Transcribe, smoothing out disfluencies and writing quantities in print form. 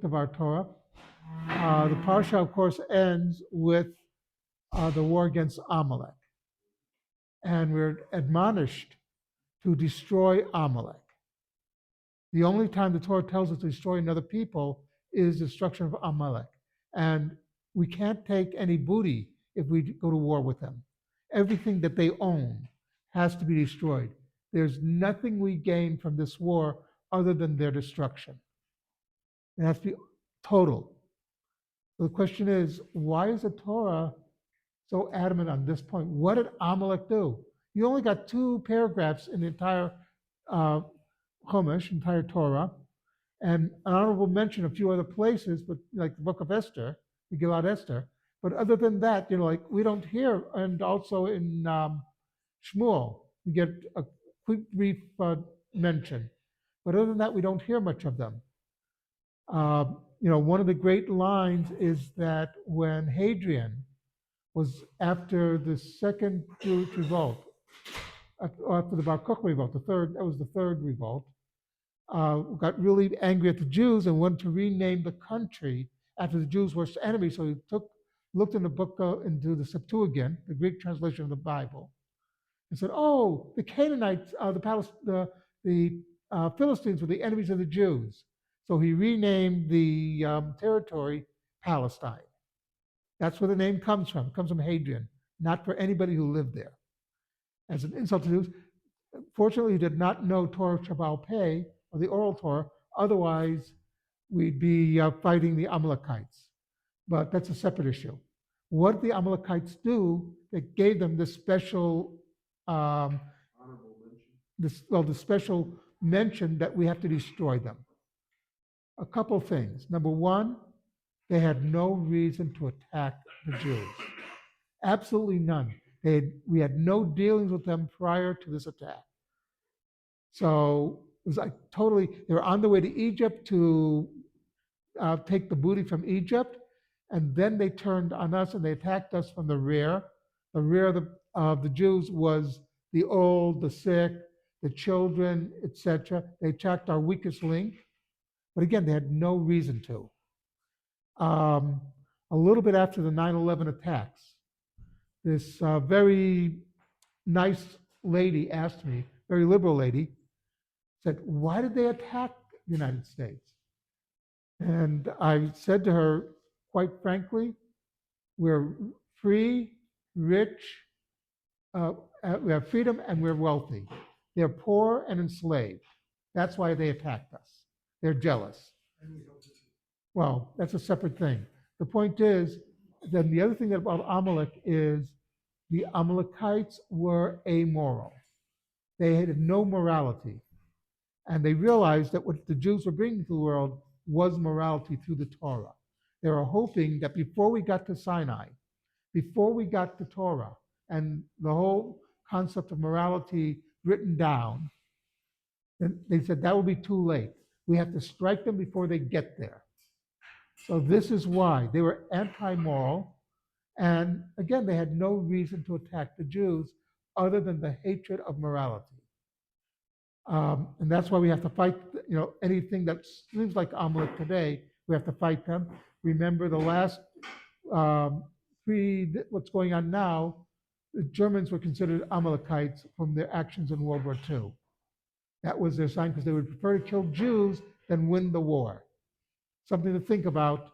of our Torah. The parsha, of course, ends with the war against Amalek. And we're admonished to destroy Amalek. The only time the Torah tells us to destroy another people is destruction of Amalek. And we can't take any booty if we go to war with them. Everything that they own has to be destroyed. There's nothing we gain from this war other than their destruction. It has to be total. So the question is, why is the Torah so adamant on this point? What did Amalek do? You only got 2 paragraphs in the entire Chumash, entire Torah, and an honorable mention a few other places, but like the book of Esther, Megillat Esther. But other than that, like we don't hear, and also in Shmuel, we get a quick brief mention. But other than that, we don't hear much of them. One of the great lines is that when Hadrian was after the second Jewish revolt, after the Bar Kokhba revolt, that was the third revolt, got really angry at the Jews and wanted to rename the country after the Jews' worst enemy. So he looked in the book, into the Septuagint, the Greek translation of the Bible, and said, "Oh, the Canaanites, the Philistines were the enemies of the Jews." So he renamed the territory Palestine. That's where the name comes from. It comes from Hadrian, not for anybody who lived there. As an insult to Jews, fortunately, he did not know Torah Shabbal Peh, or the oral Torah. Otherwise, we'd be fighting the Amalekites. But that's a separate issue. What did the Amalekites do that gave them this special Honorable mention. the special mention that we have to destroy them? A couple things. Number one, they had no reason to attack the Jews. Absolutely none. We had no dealings with them prior to this attack. So it was like totally, they were on the way to Egypt to take the booty from Egypt, and then they turned on us and they attacked us from the rear. The rear of the Jews was the old, the sick, the children, etc. They attacked our weakest link, but again, they had no reason to. A little bit after the 9/11 attacks, this very nice lady asked me, very liberal lady, said, "Why did they attack the United States?" And I said to her, quite frankly, we're free, rich, we have freedom, and we're wealthy. They're poor and enslaved. That's why they attacked us. They're jealous. Well, that's a separate thing. The point is, then the other thing about Amalek is the Amalekites were amoral. They had no morality. And they realized that what the Jews were bringing to the world was morality through the Torah. They were hoping that before we got to Sinai, before we got to Torah, and the whole concept of morality written down, then they said that will be too late. We have to strike them before they get there. So this is why they were anti-moral. And again, they had no reason to attack the Jews other than the hatred of morality. And that's why we have to fight, anything that seems like Amalek today, we have to fight them. Remember the last what's going on now, the Germans were considered Amalekites from their actions in World War II. That was their sign because they would prefer to kill Jews than win the war. Something to think about